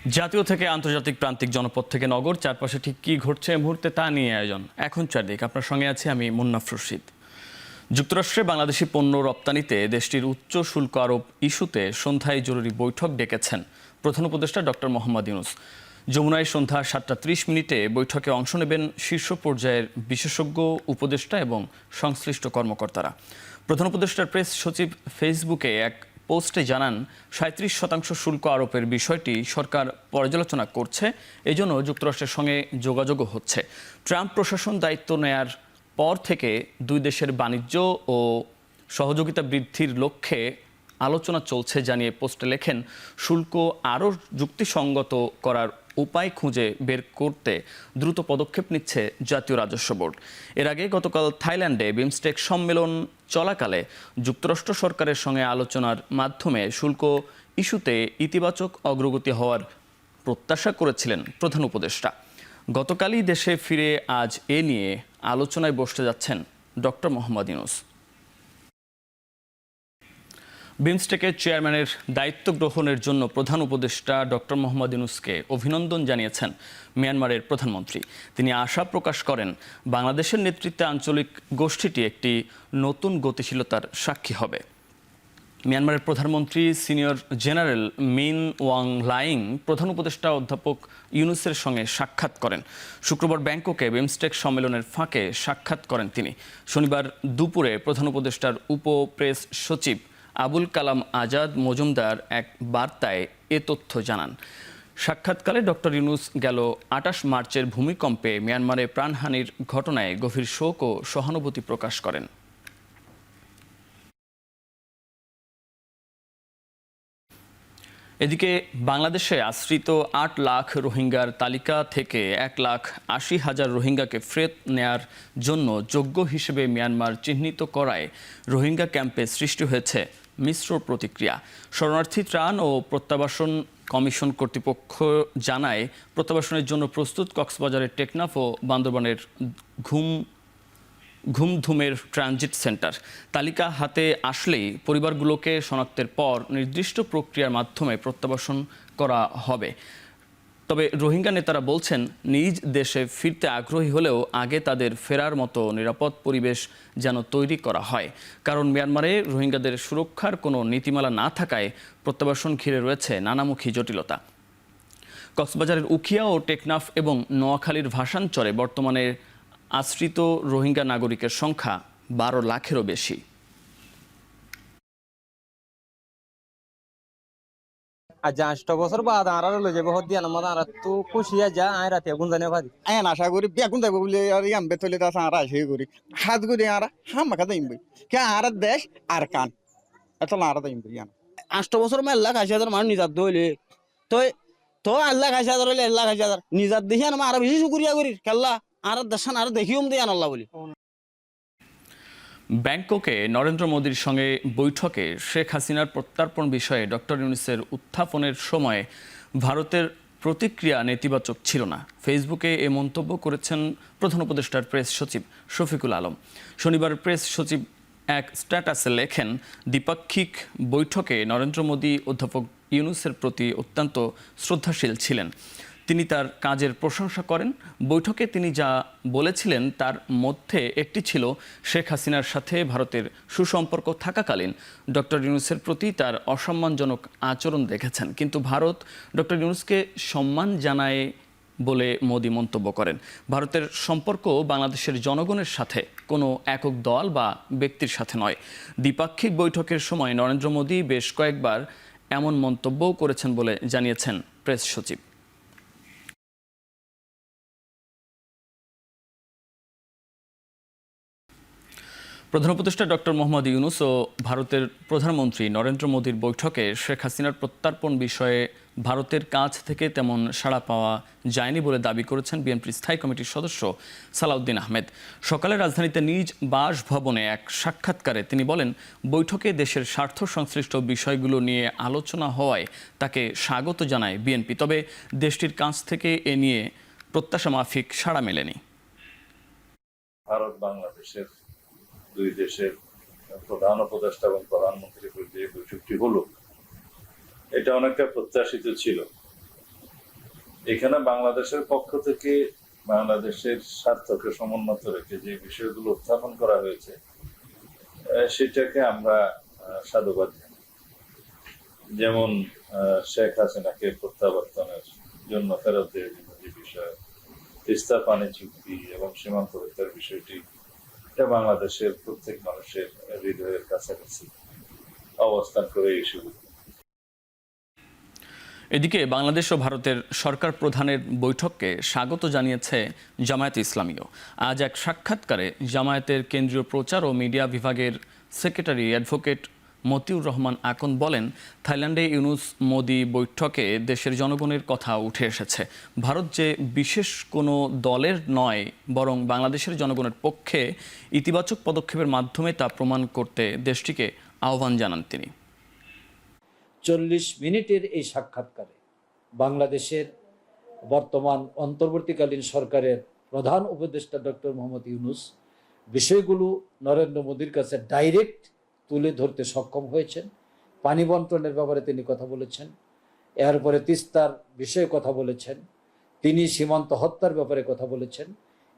জাতীয় থেকে আন্তর্জাতিক প্রান্তিক জনপদ থেকে নগর, চারপাশে ঠিক কী ঘটছে এই মুহূর্তে তা নিয়ে আয়োজন এখন চারদিক। আপনার সঙ্গে আছি আমি মুন্নাফ রশিদ। যুক্তরাষ্ট্রে বাংলাদেশি পণ্য রপ্তানিতে দেশটির উচ্চ শুল্ক আরোপ ইস্যুতে সন্ধ্যায় জরুরি বৈঠক ডেকেছেন প্রধান উপদেষ্টা ডক্টর মোহাম্মদ ইউনূস। যমুনায় সন্ধ্যা 7:30 বৈঠকে অংশ নেবেন শীর্ষ পর্যায়ের বিশেষজ্ঞ, উপদেষ্টা এবং সংশ্লিষ্ট কর্মকর্তারা। প্রধান উপদেষ্টার প্রেস সচিব ফেসবুকে এক পোস্টে জানান, 37% শুল্ক আরোপের বিষয়টি সরকার পর্যালোচনা করছে, এজন্য যুক্তরাষ্ট্রের সঙ্গে যোগাযোগও হচ্ছে। ট্রাম্প প্রশাসন দায়িত্ব নেয়ার পর থেকে দুই দেশের বাণিজ্য ও সহযোগিতা বৃদ্ধির লক্ষ্যে আলোচনা চলছে জানিয়ে পোস্টে লেখেন, শুল্ক আরও যুক্তিসঙ্গত করার উপায় খুঁজে বের করতে দ্রুত পদক্ষেপ নিচ্ছে জাতীয় রাজস্ব বোর্ড। এর আগে গতকাল থাইল্যান্ডে বিমস্টেক সম্মেলন চলাকালে যুক্তরাষ্ট্র সরকারের সঙ্গে আলোচনার মাধ্যমে শুল্ক ইস্যুতে ইতিবাচক অগ্রগতি হওয়ার প্রত্যাশা করেছিলেন প্রধান উপদেষ্টা। গতকালই দেশে ফিরে আজ এ নিয়ে আলোচনায় বসতে যাচ্ছেন ডক্টর মোহাম্মদ ইউনূস। বিমস্টেকের চেয়ারম্যানের দায়িত্ব গ্রহণের জন্য প্রধান উপদেষ্টা ডক্টর মোহাম্মদ ইউনূসকে অভিনন্দন জানিয়েছেন মিয়ানমারের প্রধানমন্ত্রী। তিনি আশা প্রকাশ করেন, বাংলাদেশের নেতৃত্বে আঞ্চলিক গোষ্ঠীটি একটি নতুন গতিশীলতার সাক্ষী হবে। মিয়ানমারের প্রধানমন্ত্রী senior general Min Wang lying প্রধান উপদেষ্টা অধ্যাপক ইউনূসের সঙ্গে সাক্ষাৎ করেন। শুক্রবার ব্যাংককে বিমস্টেক সম্মেলনের ফাঁকে সাক্ষাৎ করেন তিনি। শনিবার দুপুরে প্রধান উপদেষ্টার উপ প্রেস সচিব আবুল কালাম আজাদ মজুমদার এক বার্তায় এ তথ্য জানান। সাক্ষাৎকালে ডক্টর ইউনূস গেল 28 মার্চের ভূমিকম্পে মিয়ানমারে প্রাণহানির ঘটনায় গভীর শোক ও সহানুভূতি প্রকাশ করেন। এদিকে বাংলাদেশে আশ্রিত 8 লাখ রোহিঙ্গার তালিকা থেকে 1,80,000 রোহিঙ্গাকে ফেরত নেয়ার জন্য যোগ্য হিসেবে মিয়ানমার চিহ্নিত করায় রোহিঙ্গা ক্যাম্পে সৃষ্টি হয়েছে মিশ্র প্রতিক্রিয়া। শরণার্থী ত্রাণ ও প্রত্যাবাসন কমিশন কর্তৃপক্ষ জানায়, প্রত্যাবাসনের জন্য প্রস্তুত কক্সবাজারের টেকনাফ ও বান্দরবানের ঘুমধুমের ট্রানজিট সেন্টার। তালিকা হাতে আসলেই পরিবারগুলোকে শনাক্তের পর নির্দিষ্ট প্রক্রিয়ার মাধ্যমে প্রত্যাবাসন করা হবে। তবে রোহিঙ্গা নেতারা বলছেন, নিজ দেশে ফিরতে আগ্রহী হলেও আগে তাদের ফেরার মতো নিরাপদ পরিবেশ যেন তৈরি করা হয়। কারণ মিয়ানমারে রোহিঙ্গাদের সুরক্ষার কোনো নীতিমালা না থাকায় প্রত্যাবাসন ঘিরে রয়েছে নানামুখী জটিলতা। কক্সবাজারের উখিয়া ও টেকনাফ এবং নোয়াখালীর ভাসানচরে বর্তমানে আশ্রিত রোহিঙ্গা নাগরিকের সংখ্যা 12 লাখেরও বেশি। আচ্ছা 8 বছর বাদ আর লই যাবে হদি আমার আর তো খুশি যা আয় রাতে গুন জানে ভাই আয়ন আশা করি বেগুন যাবো বলে আর ইয়াম বেতলে দাস আর আসে করি হাত করি আর হাম মাখা দাইম বই কে আর দেশ আর কান এত আর দাইম বই ইয়ান 8 বছর মে আল্লাহ 80,000 মানুষ নিজাত দইলে তো তো আল্লাহ 80,000 হইলে আল্লাহ 80,000 নিজাত দেখি না আর বেশি শুকরিয়া করি কেল্লা আর দেশান আর দেখিওম দেয়ান আল্লাহ বলি। ব্যাংককে নরেন্দ্র মোদীর সঙ্গে বৈঠকে শেখ হাসিনার প্রত্যার্পণ বিষয়ে ডক্টর ইউনূসের উত্থাপনের সময় ভারতের প্রতিক্রিয়া নেতিবাচক ছিল না। ফেসবুকে এ মন্তব্য করেছেন প্রধান উপদেষ্টার প্রেস সচিব শফিকুল আলম। শনিবার প্রেস সচিব এক স্ট্যাটাসে লেখেন, দ্বিপাক্ষিক বৈঠকে নরেন্দ্র মোদী অধ্যাপক ইউনূসের প্রতি অত্যন্ত শ্রদ্ধাশীল ছিলেন। তিনি তার কাজের প্রশংসা করেন। বৈঠকে তিনি যা বলেছিলেন তার মধ্যে একটি ছিল, শেখ হাসিনার সাথে ভারতের সুসম্পর্ক থাকাকালীন ডক্টর ইউনূসের প্রতি তার অসম্মানজনক আচরণ দেখেছেন, কিন্তু ভারত ডক্টর ইউনূসকে সম্মান জানায় বলে মোদি মন্তব্য করেন। ভারতের সম্পর্ক বাংলাদেশের জনগণের সাথে কোনো একক দল বা ব্যক্তির সাথে নয়। দ্বিপাক্ষিক বৈঠকের সময় নরেন্দ্র মোদী বেশ কয়েকবার এমন মন্তব্যও করেছেন বলে জানিয়েছেন প্রেস সচিব। প্রধান উপদেষ্টা ডক্টর মোহাম্মদ ইউনূস ও ভারতের প্রধানমন্ত্রী নরেন্দ্র মোদীর বৈঠকে শেখ হাসিনার প্রত্যার্পণ বিষয়ে ভারতের কাছ থেকে তেমন সাড়া পাওয়া যায়নি বলে দাবি করেছেন বিএনপির স্থায়ী কমিটির সদস্য সালাউদ্দিন আহমেদ। সকালে রাজধানীতে নিজ বাসভবনে এক সাক্ষাৎকারে তিনি বলেন, বৈঠকে দেশের স্বার্থ সংশ্লিষ্ট বিষয়গুলো নিয়ে আলোচনা হওয়ায় তাকে স্বাগত জানায় বিএনপি। তবে দেশটির কাছ থেকে এ নিয়ে প্রত্যাশা মাফিক সাড়া মেলেনি। ভারত বাংলাদেশের দুই দেশের প্রধান উপদেষ্টা এবং প্রধানমন্ত্রীর যে বৈঠকটি হলো, এটা অনেকটা প্রত্যাশিত ছিল। এখানে বাংলাদেশের পক্ষ থেকে বাংলাদেশের স্বার্থকে সমুন্নত রেখে যে বিষয়গুলো উত্থাপন করা হয়েছে সেটাকে আমরা সাধুবাদ জানাই। যেমন শেখ হাসিনাকে প্রত্যাবর্তনের জন্য ফেরত দেওয়ার জন্য যে বিষয়, তিস্তা পানি চুক্তি এবং সীমান্ত হত্যার বিষয়টি, এটা বাংলাদেশের প্রত্যেক মানুষের হৃদয়ের কাছাকাছি অবস্থান করে এই সুযোগ। এদিকে বাংলাদেশ ও ভারতের সরকার প্রধানের বৈঠককে স্বাগত জানিয়েছে জামায়াতে ইসলামীও। আজ এক সাক্ষাৎকারে জামায়াতের কেন্দ্রীয় প্রচার ও মিডিয়া বিভাগের সেক্রেটারি অ্যাডভোকেট মতিউর রহমান আকন বলেন, থাইল্যান্ডে ইউনূস মোদি বৈঠকে দেশের জনগণের কথা উঠে এসেছে। ভারত যে বিশেষ কোনো দলের নয়, বরং বাংলাদেশের জনগণের পক্ষে ইতিবাচক পদক্ষেপের মাধ্যমে তা প্রমাণ করতে দেশটিকে আহ্বান জানান তিনি। 40 মিনিটের এই সাক্ষাৎকারে বাংলাদেশের বর্তমান অন্তর্বর্তীকালীন সরকারের প্রধান উপদেষ্টা ডক্টর মোহাম্মদ ইউনূস বিষয়গুলো নরেন্দ্র মোদীর কাছে ডাইরেক্ট তুলে ধরতে সক্ষম হয়েছেন। পানি বন্টনের ব্যাপারে তিনি কথা বলেছেন, এরপরে তিস্তার বিষয়ে কথা বলেছেন, তিনি সীমান্ত হত্যার ব্যাপারে কথা বলেছেন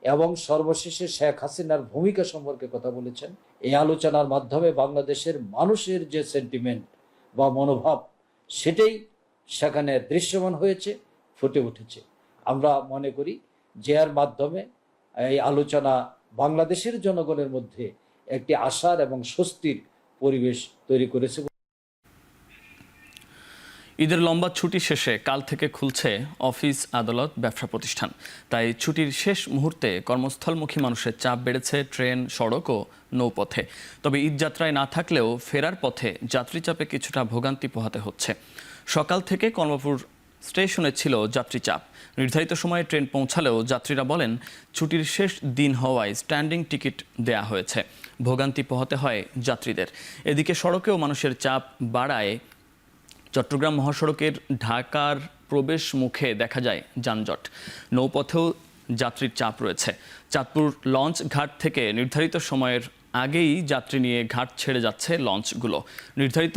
এবং সর্বশেষে শেখ হাসিনার ভূমিকা সম্পর্কে কথা বলেছেন। এই আলোচনার মাধ্যমে বাংলাদেশের মানুষের যে সেন্টিমেন্ট বা মনোভাব, সেটাই সেখানে দৃশ্যমান হয়েছে, ফুটে উঠেছে। আমরা মনে করি যে এর মাধ্যমে এই আলোচনা বাংলাদেশের জনগণের মধ্যে একটি আশার এবং স্বস্তির পরিবেশ তৈরি করেছে। ঈদের লম্বা ছুটি শেষে কাল থেকে খুলছে অফিস, আদালত, ব্যবসা প্রতিষ্ঠান। তাই ছুটির শেষ মুহূর্তে কর্মস্থলমুখী মানুষের চাপ বেড়েছে ট্রেন, সড়ক ও নৌপথে। তবে ঈদ যাত্রায় না থাকলেও ফেরার পথে যাত্রী চাপে কিছুটা ভোগান্তি পোহাতে হচ্ছে। সকাল থেকে কর্মপুর স্টেশনে ছিল যাত্রী চাপ। নির্ধারিত সময়ে ট্রেন পৌঁছালেও যাত্রীরা বলেন, ছুটির শেষ দিন হওয়ায় স্ট্যান্ডিং টিকিট দেয়া হয়েছে। ভোগান্তি পোহাতে হয় যাত্রীদের। এদিকে সড়কেও মানুষের চাপ বাড়ায় চট্টগ্রাম মহাসড়কের ঢাকার প্রবেশ মুখে দেখা যায় যানজট। নৌপথেও যাত্রীর চাপ রয়েছে। চাঁদপুর লঞ্চ ঘাট থেকে নির্ধারিত সময়ের আগেই যাত্রী নিয়ে ঘাট ছেড়ে যাচ্ছে লঞ্চগুলো। নির্ধারিত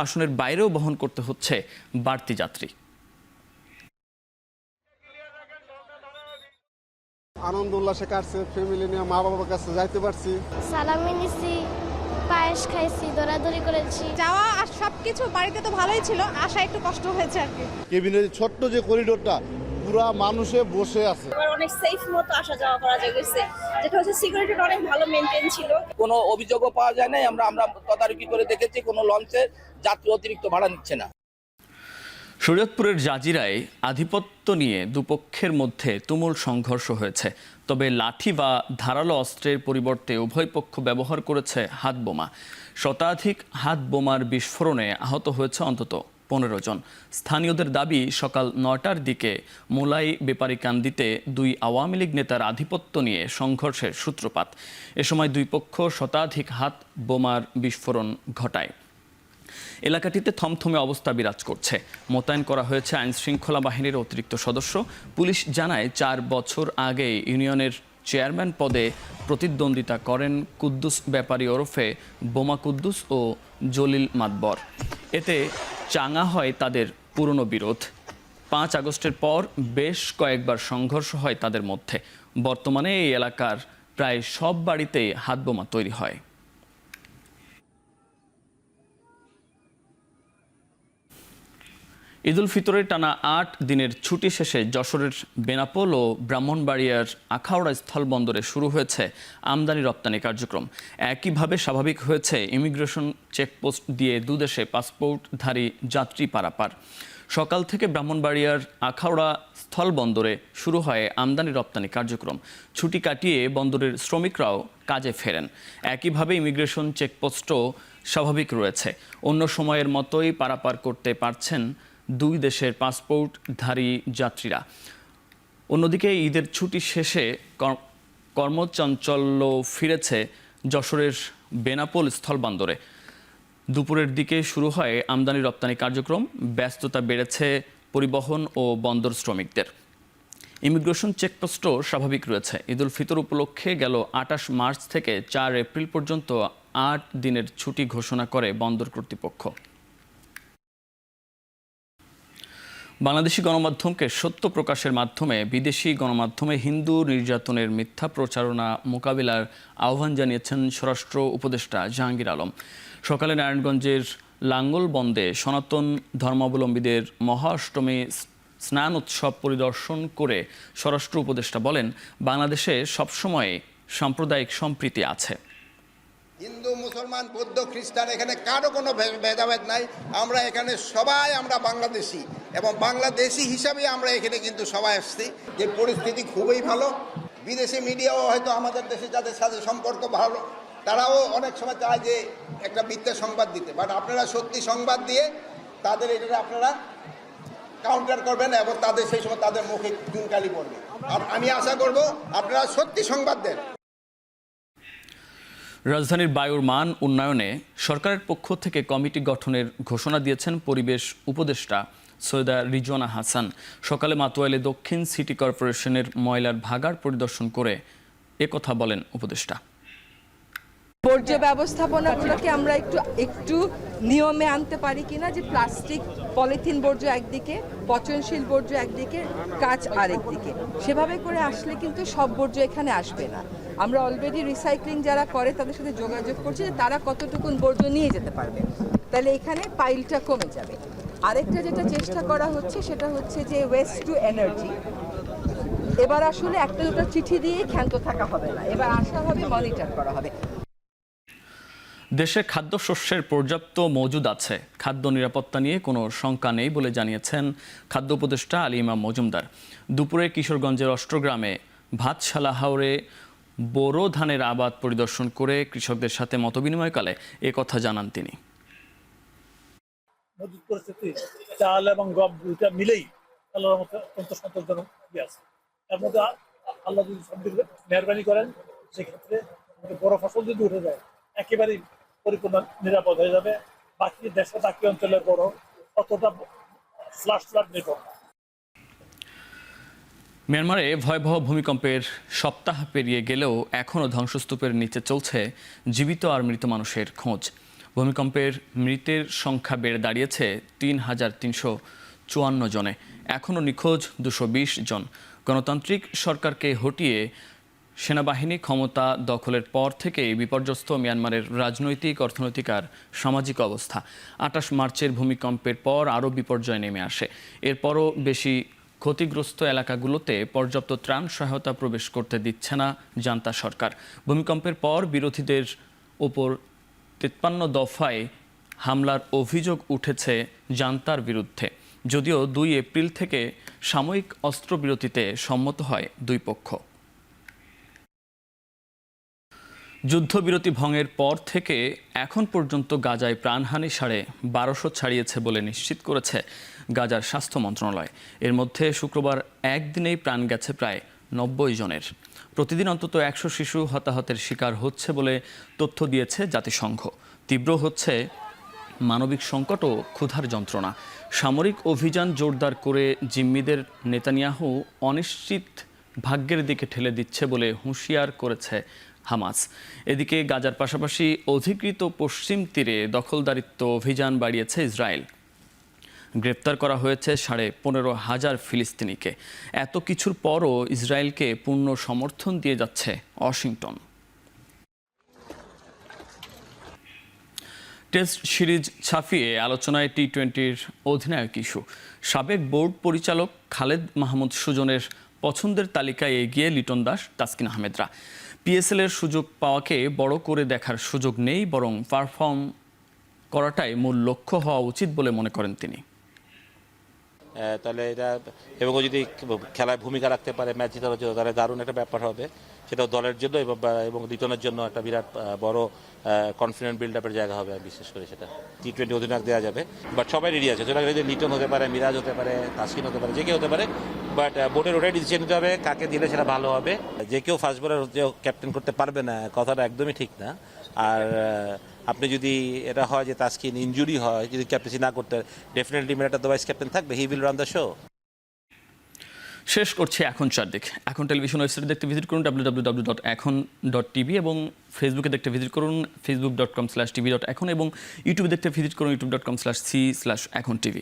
আসনের বাইরেও বহন করতে হচ্ছে বাড়তি যাত্রী। আনন্দ উল্লাসে কাটছে, ফ্যামিলি নিয়ে মা বাবার কাছে যাইতে পারছি। সালামি নিছি, পায়েস খাইছি, দৌড়াদৌড়ি করেছি। যাওয়া আর সবকিছু বাড়িতে তো ভালোই ছিল, আসা একটু কষ্ট হয়েছে আর কি। কেবিনের ছোট্ট যে করিডোরটা পুরা মানুষে বসে আছে। অনেক সেফ মতো আসা যাওয়া করা গেছে, যেটা হচ্ছে সিকিউরিটিটা অনেক ভালো মেনটেন ছিল। কোনো অভিযোগও পাওয়া যায় নাই। আমরা তদারকি করে দেখেছি, কোনো লঞ্চে যাত্রী অতিরিক্ত ভাড়া নিচ্ছে না। শরীয়তপুরের জাজিরায় আধিপত্য নিয়ে দুপক্ষের মধ্যে তুমুল সংঘর্ষ হয়েছে। তবে লাঠি বা ধারালো অস্ত্রের পরিবর্তে উভয় পক্ষ ব্যবহার করেছে হাতবোমা। শতাধিক হাত বোমার বিস্ফোরণে আহত হয়েছে অন্তত 15 জন। স্থানীয়দের দাবি, সকাল 9টার দিকে মোলাই বেপারীকান্দিতে দুই আওয়ামী লীগ নেতার আধিপত্য নিয়ে সংঘর্ষের সূত্রপাত। এ সময় দুই পক্ষ শতাধিক হাত বোমার বিস্ফোরণ ঘটায়। এলাকাটিতে থমথমে অবস্থা বিরাজ করছে। মোতায়েন করা হয়েছে আইনশৃঙ্খলা বাহিনীর অতিরিক্ত সদস্য। পুলিশ জানায়, 4 বছর আগে ইউনিয়নের চেয়ারম্যান পদে প্রতিদ্বন্দ্বিতা করেন কুদ্দুস ব্যাপারী ওরফে বোমা কুদ্দুস ও জলিল মাতবর। এতে চাঙা হয় তাদের পুরনো বিরোধ। 5 আগস্টের পর বেশ কয়েকবার সংঘর্ষ হয় তাদের মধ্যে। বর্তমানে এই এলাকার প্রায় সব বাড়িতেই হাতবোমা তৈরি হয়। ঈদ উল ফিতরের টানা 8 দিনের ছুটি শেষে যশোরের বেনাপোল ও ব্রাহ্মণবাড়িয়ার আখাউড়া স্থলবন্দরে শুরু হয়েছে আমদানি রপ্তানি কার্যক্রম। একইভাবে স্বাভাবিক হয়েছে ইমিগ্রেশন চেকপোস্ট দিয়ে দুদেশে পাসপোর্টধারী যাত্রী পারাপার। সকাল থেকে ব্রাহ্মণবাড়িয়ার আখাউড়া স্থলবন্দরে শুরু হয় আমদানি রপ্তানি কার্যক্রম। ছুটি কাটিয়ে বন্দরের শ্রমিকরাও কাজে ফেরেন। একইভাবে ইমিগ্রেশন চেকপোস্টও স্বাভাবিক রয়েছে। অন্য সময়ের মতোই পারাপার করতে পারছেন দুই দেশের পাসপোর্টধারী যাত্রীরা। অন্যদিকে ঈদের ছুটি শেষে কর্মচাঞ্চল্য ফিরেছে যশোরের বেনাপোল স্থলবন্দরে। দুপুরের দিকে শুরু হয় আমদানি রপ্তানি কার্যক্রম। ব্যস্ততা বেড়েছে পরিবহন ও বন্দর শ্রমিকদের। ইমিগ্রেশন চেকপোস্টও স্বাভাবিক রয়েছে। ঈদ উল ফিতর উপলক্ষে গেল 28 মার্চ থেকে 4 এপ্রিল পর্যন্ত 8 দিনের ছুটি ঘোষণা করে বন্দর কর্তৃপক্ষ। বাংলাদেশি গণমাধ্যমকে সত্য প্রকাশের মাধ্যমে বিদেশি গণমাধ্যমে হিন্দু নির্যাতনের মিথ্যা প্রচারণা মোকাবিলার আহ্বান জানিয়েছেন স্বরাষ্ট্র উপদেষ্টা জাহাঙ্গীর আলম। সকালে নারায়ণগঞ্জের লাঙ্গলবন্দে সনাতন ধর্মাবলম্বীদের মহা অষ্টমী স্নান উৎসব পরিদর্শন করে স্বরাষ্ট্র উপদেষ্টা বলেন, বাংলাদেশে সবসময় সাম্প্রদায়িক সম্প্রীতি আছে। হিন্দু, মুসলমান, বৌদ্ধ, খ্রিস্টান এখানে কারো কোনো ভেদাভেদ নাই। আমরা এখানে সবাই আমরা বাংলাদেশি এবং বাংলাদেশি হিসাবে আমরা এখানে কিন্তু সবাই আসছি। যে পরিস্থিতি খুবই ভালো। বিদেশি মিডিয়াও হয়তো আমাদের দেশে যাদের সাথে সম্পর্ক ভালো, তারাও অনেক সময় চায় যে একটা মিথ্যা সংবাদ দিতে, বাট আপনারা সত্যি সংবাদ দিয়ে তাদের এটা আপনারা কাউন্টার করবেন এবং তাদের সেই সময় তাদের মুখে চুনকালি পড়বে। আর আমি আশা করব আপনারা সত্যি সংবাদ দেন। রাজধানীর বায়ুর মান উন্নয়নে সরকারের পক্ষ থেকে কমিটি গঠনের ঘোষণা দিয়েছেন পরিবেশ উপদেষ্টা সৈয়দা রিজওয়ানা হাসান। সকালে মাতোয়াইলে দক্ষিণ সিটি কর্পোরেশনের ময়লার ভাগাড় পরিদর্শন করে একথা বলেন উপদেষ্টা। বর্জ্য ব্যবস্থাপনাগুলোকে আমরা একটু নিয়মে আনতে পারি কিনা, যে প্লাস্টিক পলিথিন বর্জ্য একদিকে, পচনশীল বর্জ্য একদিকে, কাঁচ আরেকদিকে, সেভাবে করে আসলে কিন্তু সব বর্জ্য এখানে আসবে না। আমরা অলরেডি রিসাইক্লিং যারা করে তাদের সাথে যোগাযোগ করছি যে তারা কতটুকুন বর্জ্য নিয়ে যেতে পারবে, তাহলে এখানে পাইলটা কমে যাবে। আরেকটা যেটা চেষ্টা করা হচ্ছে সেটা হচ্ছে যে ওয়েস্ট টু এনার্জি। এবার আসলে একটা দুটো চিঠি দিয়েই ক্ষান্ত থাকা হবে না, এবার আসা হবে, মনিটর করা হবে। দেশে খাদ্যশস্যের পর্যাপ্ত মজুদ আছে, খাদ্য নিরাপত্তা নিয়ে কোনো শঙ্কা নেই বলে জানিয়েছেন খাদ্য উপদেষ্টা আলী ইমাম মজুমদার। দুপুরে কিশোরগঞ্জের অষ্টগ্রামে ভাতশালা হাওরে বোরো ধানের আবাদ পরিদর্শন করে কৃষকদের সাথে মতবিনিময়কালে কথা জানান তিনি। মজুদ পরিস্থিতি চাল এবং গম দুইটা মিলেই আল্লাহর মধ্যে অত্যন্ত সন্তোষজনক আছে। এর মধ্যে আল্লাহ যদি সমৃদ্ধ মেহরবানি করেন, সেক্ষেত্রে বড় ফসল যদি উঠে যায় একেবারেই পরিপূর্ণ নিরাপদ হয়ে যাবে। বাকি দেশের বাকি অঞ্চলের বড় অতটা ফ্লাড নির্ভর। মিয়ানমারে ভয়াবহ ভূমিকম্পের সপ্তাহ পেরিয়ে গেলেও এখনও ধ্বংসস্তূপের নিচে চলছে জীবিত আর মৃত মানুষের খোঁজ। ভূমিকম্পের মৃতের সংখ্যা বেড়ে দাঁড়িয়েছে ৩,৩৫৪ জনে। এখনও নিখোঁজ ২২০ জন। গণতান্ত্রিক সরকারকে হটিয়ে সেনাবাহিনী ক্ষমতা দখলের পর থেকেই বিপর্যস্ত মিয়ানমারের রাজনৈতিক, অর্থনৈতিক আর সামাজিক অবস্থা। ২৮ মার্চের ভূমিকম্পের পর আরও বিপর্যয় নেমে আসে। এরপরও বেশি ক্ষতিগ্রস্ত এলাকাগুলোতে পর্যাপ্ত ত্রাণ সহায়তা প্রবেশ করতে দিচ্ছে না জান্তা সরকার। ভূমিকম্পের পর বিরোধীদের ওপর ৫৩ দফায় হামলার অভিযোগ উঠেছে জান্তার বিরুদ্ধে। যদিও ২ এপ্রিল থেকে সাময়িক অস্ত্রবিরতিতে সম্মত হয় দুই পক্ষ। যুদ্ধবিরতি ভঙ্গের পর থেকে এখন পর্যন্ত গাজায় প্রাণহানি ১২৫০ ছাড়িয়েছে বলে নিশ্চিত করেছে গাজার স্বাস্থ্য মন্ত্রণালয়। এর মধ্যে শুক্রবার একদিনেই প্রাণ গেছে প্রায় ৯০ জনের। প্রতিদিন অন্তত ১০০ শিশু হতাহতের শিকার হচ্ছে বলে তথ্য দিয়েছে জাতিসংঘ। তীব্র হচ্ছে মানবিক সংকট ও ক্ষুধার যন্ত্রণা। সামরিক অভিযান জোরদার করে জিম্মিদের নেতানিয়াহু অনিশ্চিত ভাগ্যের দিকে ঠেলে দিচ্ছে বলে হুঁশিয়ার করেছে হামাস। এদিকে গাজার পাশাপাশি অধিকৃত পশ্চিম তীরে দখলদারিত্ব অভিযান বাড়িয়েছে ইসরায়েল। গ্রেপ্তার করা হয়েছে ১৫,০০০ ফিলিস্তিনিকে। এত কিছুর পরও ইসরায়েলকে পূর্ণ সমর্থন দিয়ে যাচ্ছে ওয়াশিংটন। টেস্ট সিরিজ ছাপিয়ে আলোচনায় টি-20-র অধিনায়ক ইস্যু। সাবেক বোর্ড পরিচালক খালেদ মাহমুদ সুজনের পছন্দের তালিকায় এগিয়ে লিটন দাস, তাসকিন আহমেদরা। পিএসএল-এর সুযোগ পাওয়াকে বড় করে দেখার সুযোগ নেই, বরং পারফর্ম করাটাই মূল লক্ষ্য হওয়া উচিত বলে মনে করেন তিনি। তাহলে এটা এবং যদি খেলায় ভূমিকা রাখতে পারে ম্যাচ জেতার জন্য, তাহলে দারুণ একটা ব্যাপার হবে। সেটাও দলের জন্য এবং লিটনের জন্য একটা বিরাট বড় কনফিডেন্ট বিল্ড আপের জায়গা হবে। বিশেষ করে সেটা টি-20 অধিনায়ক দেওয়া যাবে, বাট সবাই রেডি আছে। সেটা লিটন হতে পারে, মিরাজ হতে পারে, তাসকিন হতে পারে, যে কেউ হতে পারে, বাট বোর্ডের ওটাই ডিসিশন নিতে হবে কাকে দিলে সেটা ভালো হবে। যে কেউ ফার্স্ট বোলার ক্যাপ্টেন করতে পারবে না, কথাটা একদমই ঠিক না। আর আপনি যদি এটা হয় যে তাসকিন ইনজুরি হয়, যদি ক্যাপ্টেন্সি না করতে, ডেফিনেটলি মিরাজ তো ভাইস ক্যাপ্টেন থাকবে, he will run the show. শেষ করছি এখন চারদিক। এখন টেলিভিশন ওয়েবসাইট দেখতে ভিজিট করুন www.ekhon.tv এবং ফেসবুকে দেখতে ভিজিট করুন facebook.com/tv.ekhon এবং ইউটিউবে দেখতে ভিজিট করুন youtube.com/c/ekhon tv।